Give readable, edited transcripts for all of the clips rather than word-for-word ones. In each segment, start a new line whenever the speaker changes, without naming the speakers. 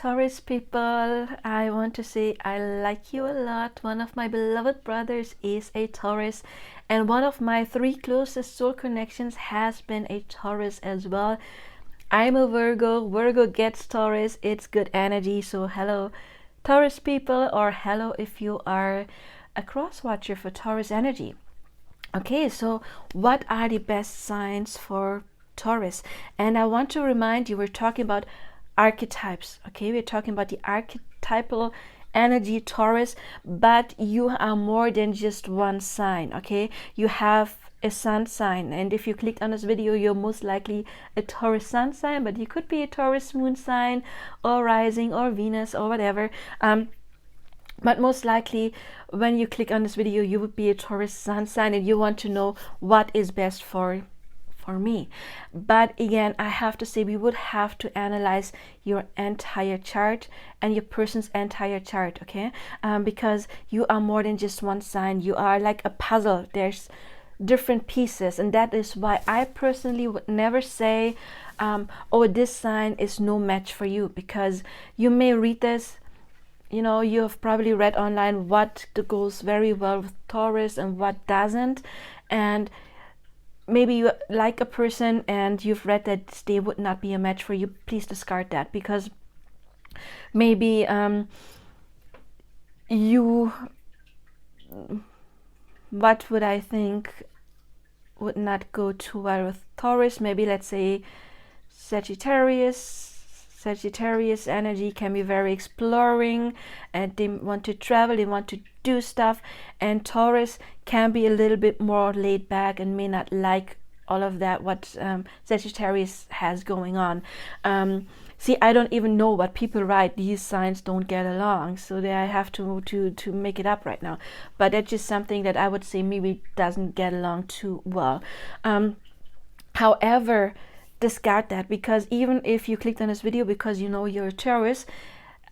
Taurus people, I want to say I like you a lot. One of my beloved brothers is a Taurus, and one of my 3 closest soul connections has been a Taurus as well. I'm a Virgo. Virgo gets Taurus. It's good energy. So hello Taurus people, or hello if you are a cross watcher for Taurus energy. Okay, so what are the best signs for Taurus? And I want to remind you, we're talking about archetypes. Okay, we're talking about the archetypal energy Taurus, but you are more than just one sign. Okay, you have a sun sign, and if you clicked on this video, you're most likely a Taurus sun sign, but you could be a Taurus moon sign or rising or Venus or whatever. But most likely when you click on this video, you would be a Taurus sun sign, and you want to know what is best for me. But again, I have to say, we would have to analyze your entire chart and your person's entire chart, okay? Because you are more than just one sign. You are like a puzzle. There's different pieces, and that is why I personally would never say, oh, this sign is no match for you, because you may read this, you know, you have probably read online what goes very well with Taurus and what doesn't, and maybe you like a person and you've read that they would not be a match for you. Please discard that, because maybe what would I think would not go too well with Taurus? Maybe let's say Sagittarius energy can be very exploring, and they want to travel, they want to do stuff, and Taurus can be a little bit more laid back and may not like all of that what Sagittarius has going on. See, I don't even know what people write. These signs don't get along, so I have to make it up right now. But that's just something that I would say maybe doesn't get along too well. However, discard that, because even if you clicked on this video because you know you're a Taurus,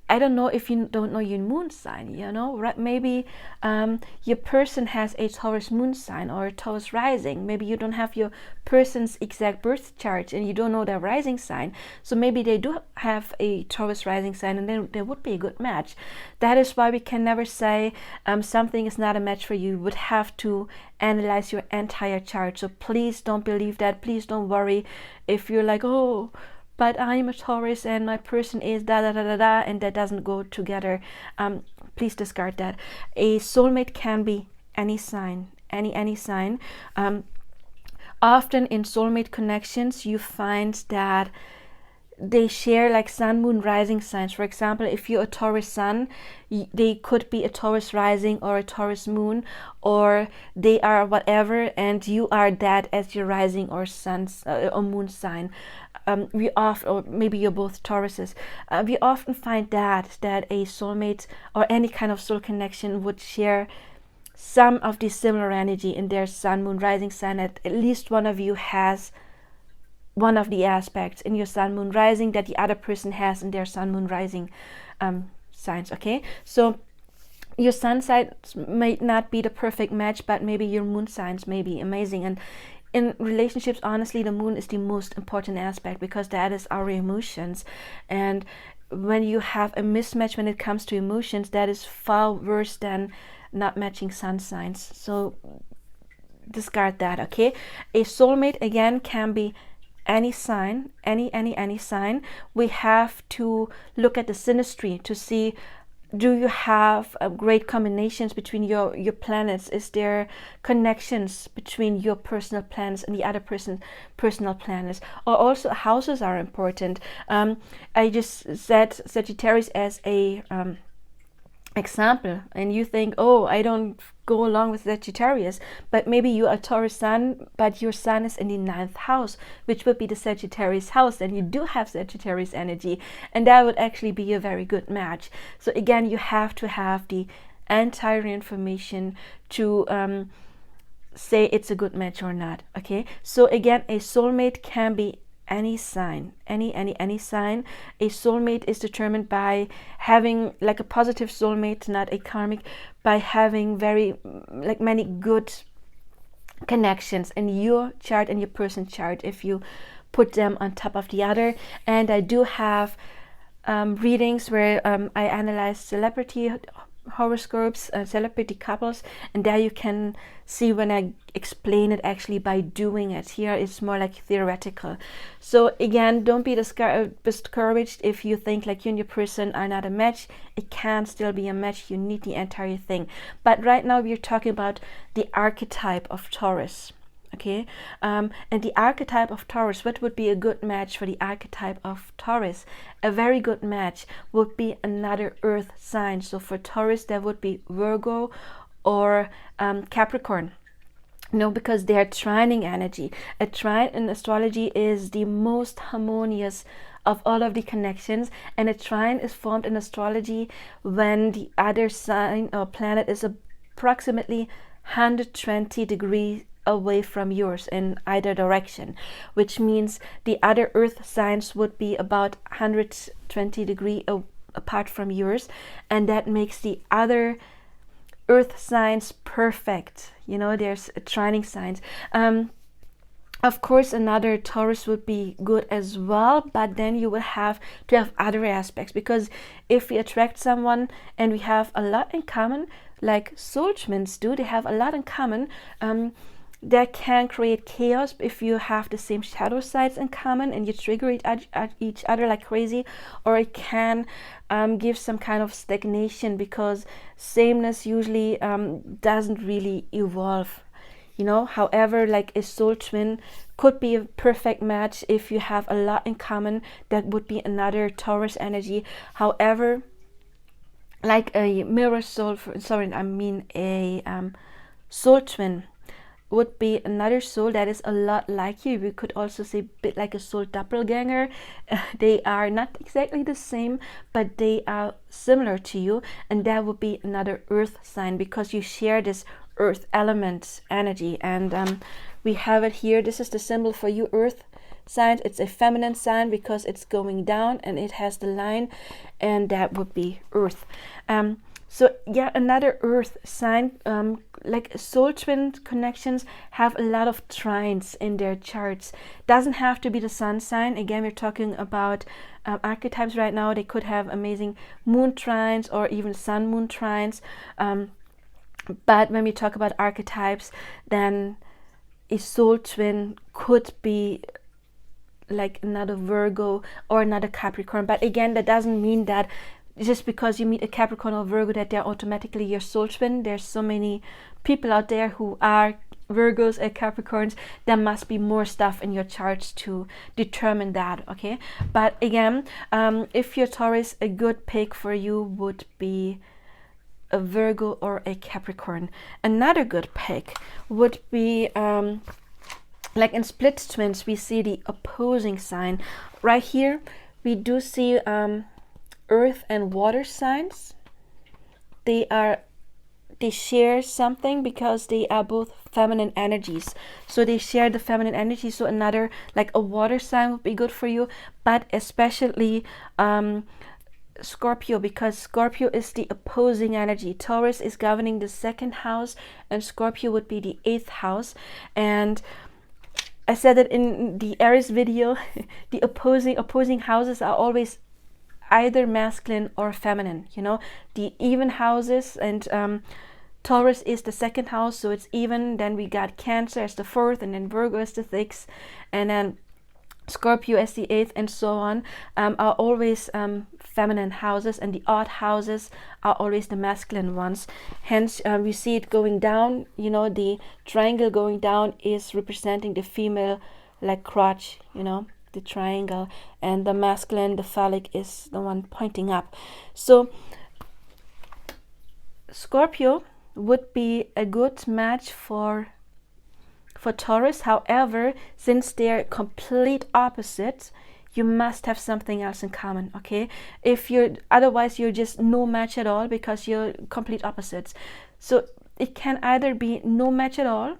I don't know if you don't know your moon sign, you know, right? Maybe your person has a Taurus moon sign or a Taurus rising. Maybe you don't have your person's exact birth chart and you don't know their rising sign. So maybe they do have a Taurus rising sign, and then there would be a good match. That is why we can never say something is not a match for you. You would have to analyze your entire chart. So please don't believe that. Please don't worry if you're like, oh, but I'm a Taurus and my person is da da da da da, and that doesn't go together. Please discard that. A soulmate can be any sign, any sign. Often in soulmate connections, you find that they share like sun, moon, rising signs. For example, if you're a Taurus sun, they could be a Taurus rising or a Taurus moon, or they are whatever, and you are that as your rising or sun or moon sign. We often, or maybe you're both Tauruses, we often find that a soulmate or any kind of soul connection would share some of the similar energy in their sun, moon, rising sign. At least one of you has one of the aspects in your sun, moon, rising that the other person has in their sun, moon, rising signs. Okay, so your sun signs may not be the perfect match, but maybe your moon signs may be amazing. And in relationships, honestly, the moon is the most important aspect, because that is our emotions. And when you have a mismatch when it comes to emotions, that is far worse than not matching sun signs. So discard that, okay? A soulmate, again, can be any sign, any sign. We have to look at the synastry to see, do you have great combinations between your planets? Is there connections between your personal planets and the other person's personal planets? Or also houses are important. I just said Sagittarius as a example, and you think, oh, I don't go along with Sagittarius, but maybe you are Taurus sun, but your sun is in the 9th house, which would be the Sagittarius house, and you do have Sagittarius energy, and that would actually be a very good match. So again, you have to have the entire information to say it's a good match or not. Okay, so again, a soulmate can be any sign, any sign. A soulmate is determined by having like a positive soulmate, not a karmic, by having very like many good connections in your chart and your person's chart if you put them on top of the other. And I do have readings where I analyze celebrity horoscopes, celebrity couples, and there you can see when I explain it actually by doing it. Here it's more like theoretical. So again, don't be discouraged if you think like you and your person are not a match. It can still be a match. You need the entire thing. But right now we're talking about the archetype of Taurus. Okay, and the archetype of Taurus, what would be a good match for the archetype of Taurus? A very good match would be another earth sign. So for Taurus, there would be Virgo or Capricorn. No, because they are trining energy. A trine in astrology is the most harmonious of all of the connections, and a trine is formed in astrology when the other sign or planet is approximately 120 degrees away from yours in either direction, which means the other earth signs would be about 120 degrees apart from yours, and that makes the other earth signs perfect. You know, there's trining signs. Of course, another Taurus would be good as well, but then you will have to have other aspects, because if we attract someone and we have a lot in common, like soulmates do, they have a lot in common, that can create chaos if you have the same shadow sides in common and you trigger each other like crazy, or it can give some kind of stagnation, because sameness usually doesn't really evolve, you know. However, like a soul twin could be a perfect match if you have a lot in common. That would be another Taurus energy. However, like a mirror soul, a soul twin would be another soul that is a lot like you. We could also say a bit like a soul doppelganger. They are not exactly the same, but they are similar to you, and that would be another earth sign, because you share this earth element energy. And we have it here. This is the symbol for you, earth sign. It's a feminine sign because it's going down and it has the line, and that would be earth. So yeah, another earth sign, like soul twin connections have a lot of trines in their charts. Doesn't have to be the sun sign. Again, we're talking about archetypes right now. They could have amazing moon trines or even sun moon trines. But when we talk about archetypes, then a soul twin could be like another Virgo or another Capricorn. But again, that doesn't mean that just because you meet a Capricorn or Virgo that they're automatically your soul twin. There's so many people out there who are Virgos and Capricorns. There must be more stuff in your charts to determine that, okay? But again, if you're Taurus, a good pick for you would be a Virgo or a Capricorn. Another good pick would be like in split twins, we see the opposing sign. Right here, we do see earth and water signs. They share something because they are both feminine energies. So they share the feminine energy. So another, like a water sign would be good for you, but especially Scorpio, because Scorpio is the opposing energy. Taurus is governing the second house and Scorpio would be the 8th house. And I said that in the Aries video, the opposing houses are always either masculine or feminine, you know, the even houses. And Taurus is the second house, so it's even. Then we got Cancer as the 4th, and then Virgo as the 6th, and then Scorpio as the 8th, and so on, are always feminine houses, and the odd houses are always the masculine ones. Hence, we see it going down, you know, the triangle going down is representing the female, like crotch, you know, the triangle, and the masculine, the phallic, is the one pointing up. So Scorpio would be a good match for Taurus. However, since they're complete opposites, you must have something else in common, okay? Otherwise you're just no match at all, because you're complete opposites. So it can either be no match at all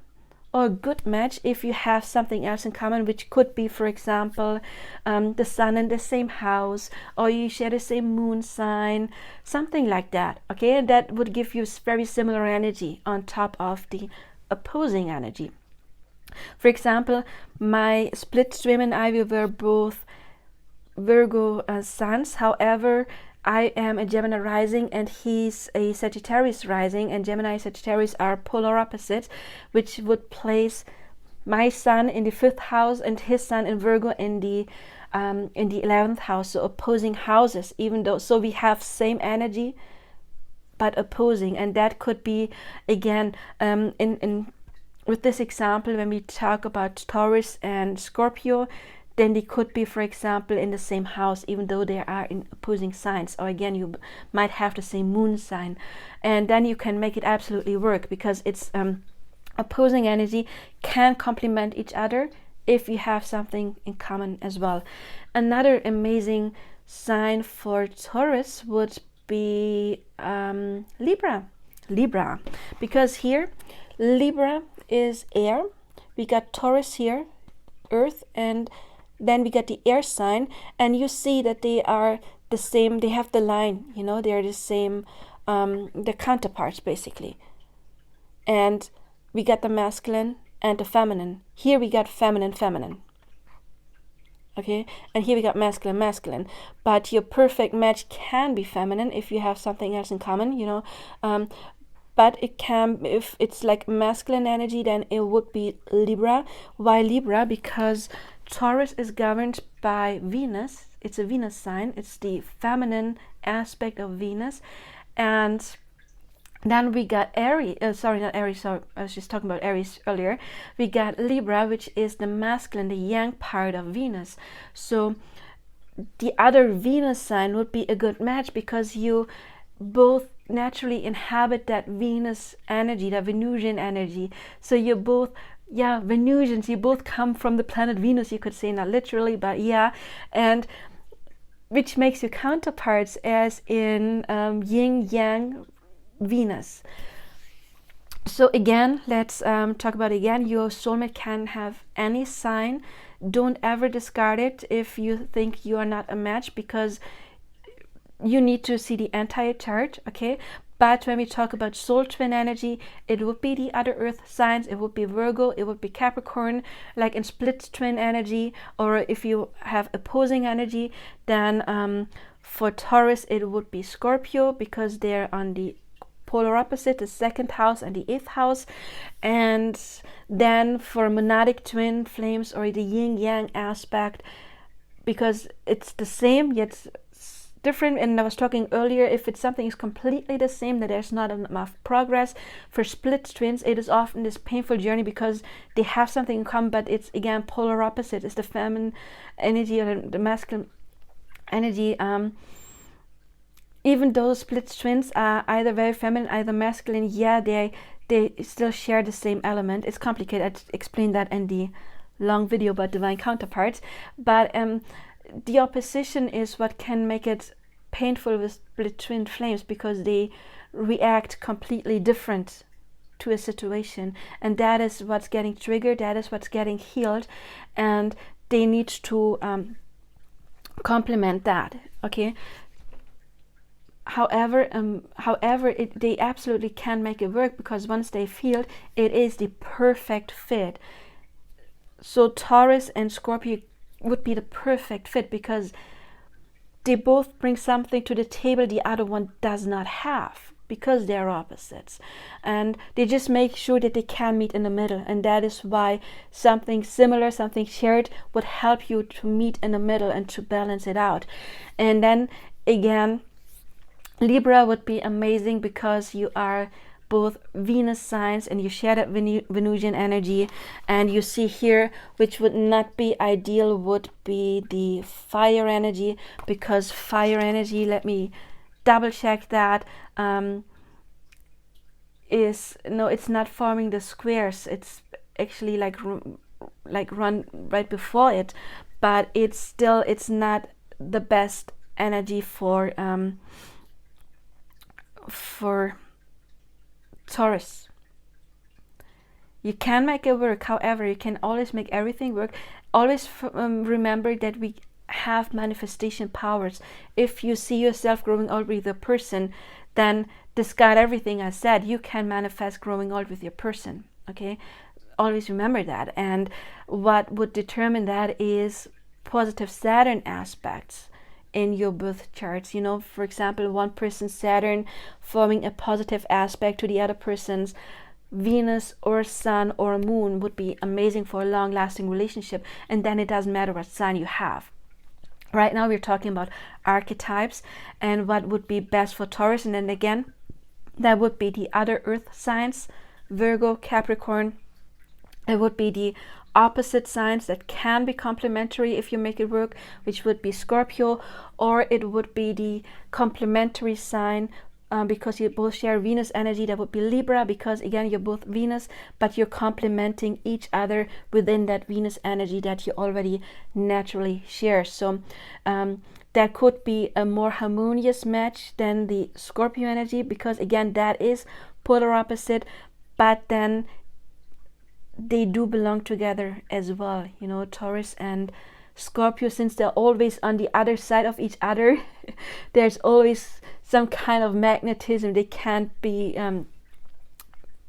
or a good match if you have something else in common, which could be, for example, the sun in the same house, or you share the same moon sign, something like that, okay? And that would give you very similar energy on top of the opposing energy. For example, my split twin and I, we were both Virgo suns. However, I am a Gemini rising and he's a Sagittarius rising, and Gemini and Sagittarius are polar opposites, which would place my sun in the 5th house and his sun in Virgo in the 11th house, so opposing houses, even though, so we have same energy but opposing. And that could be, again, in with this example, when we talk about Taurus and Scorpio, then they could be, for example, in the same house, even though they are in opposing signs. Or again, you might have the same moon sign, and then you can make it absolutely work, because it's opposing energy can complement each other if you have something in common as well. Another amazing sign for Taurus would be Libra, because here Libra is air. We got Taurus here, earth, and then we got the air sign, and you see that they are the same. They have the line, you know, they're the same, the counterparts basically. And we got the masculine and the feminine. Here we got feminine. Okay, and here we got masculine. But your perfect match can be feminine if you have something else in common, you know. But it can, if it's like masculine energy, then it would be Libra. Why Libra? Because Taurus is governed by Venus. It's a Venus sign. It's the feminine aspect of Venus. And then we got Aries, not Aries, sorry, I was just talking about Aries earlier. We got Libra, which is the masculine, the yang part of Venus. So the other Venus sign would be a good match, because you both naturally inhabit that Venus energy, that Venusian energy. So you both, Venusians, you both come from the planet Venus, you could say, not literally, but yeah, and which makes you counterparts as in yin yang Venus. So again, let's talk about again, your soulmate can have any sign. Don't ever discard it if you think you are not a match, because you need to see the entire chart, okay? But when we talk about soul twin energy, it would be the other earth signs. It would be Virgo, it would be Capricorn, like in split twin energy. Or if you have opposing energy, then for Taurus it would be Scorpio, because they're on the polar opposite, the 2nd house and the 8th house. And then for monadic twin flames, or the yin yang aspect, because it's the same yet different. And I was talking earlier, if it's something is completely the same, that there's not enough progress. For split twins, it is often this painful journey, because they have something in common, but it's again polar opposite. It's the feminine energy or the masculine energy. Even though split twins are either very feminine, either masculine, they still share the same element. It's complicated. I explained that in the long video about divine counterparts. But the opposition is what can make it painful with split twin flames, because they react completely different to a situation, and that is what's getting triggered, that is what's getting healed, and they need to complement that, okay? However, they absolutely can make it work, because once they feel it is the perfect fit. So Taurus and Scorpio would be the perfect fit, because they both bring something to the table the other one does not have, because they're opposites, and they just make sure that they can meet in the middle. And that is why something similar, something shared, would help you to meet in the middle and to balance it out. And then again, Libra would be amazing, because you are both Venus signs and you share that Venusian energy. And you see here, which would not be ideal, would be the fire energy, because fire energy, let me double check that, it's not forming the squares. It's actually like run right before it, but it's not the best energy for Taurus. You can make it work. However, you can always make everything work. Always remember that we have manifestation powers. If you see yourself growing old with a person, then discard everything I said. You can manifest growing old with your person, okay? Always remember that. And what would determine that is positive Saturn aspects in your birth charts. You know, for example, one person's Saturn forming a positive aspect to the other person's Venus or Sun or Moon would be amazing for a long-lasting relationship, and then it doesn't matter what sign you have. Right now we're talking about archetypes and what would be best for Taurus, and then again that would be the other earth signs, Virgo, Capricorn. It would be the opposite signs that can be complementary if you make it work, which would be Scorpio, or it would be the complementary sign because you both share Venus energy, that would be Libra, because again you're both Venus, but you're complementing each other within that Venus energy that you already naturally share. So that could be a more harmonious match than the Scorpio energy, because again that is polar opposite, but then they do belong together as well. You know, Taurus and Scorpio, since they're always on the other side of each other, there's always some kind of magnetism. They can't be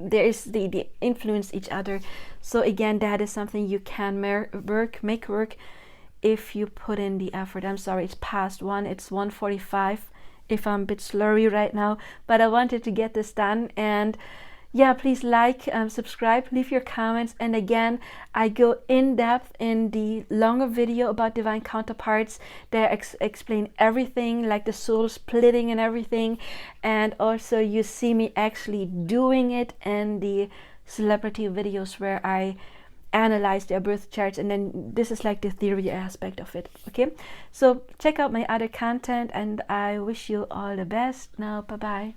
they influence each other. So again, that is something you can make work if you put in the effort. I'm sorry, it's past 1, it's 1:45 if I'm a bit slurry right now, but I wanted to get this done. And yeah, please like, subscribe, leave your comments. And again, I go in depth in the longer video about divine counterparts. There explain everything, like the soul splitting and everything. And also you see me actually doing it in the celebrity videos where I analyze their birth charts. And then this is like the theory aspect of it. Okay, so check out my other content, and I wish you all the best. Now, bye bye.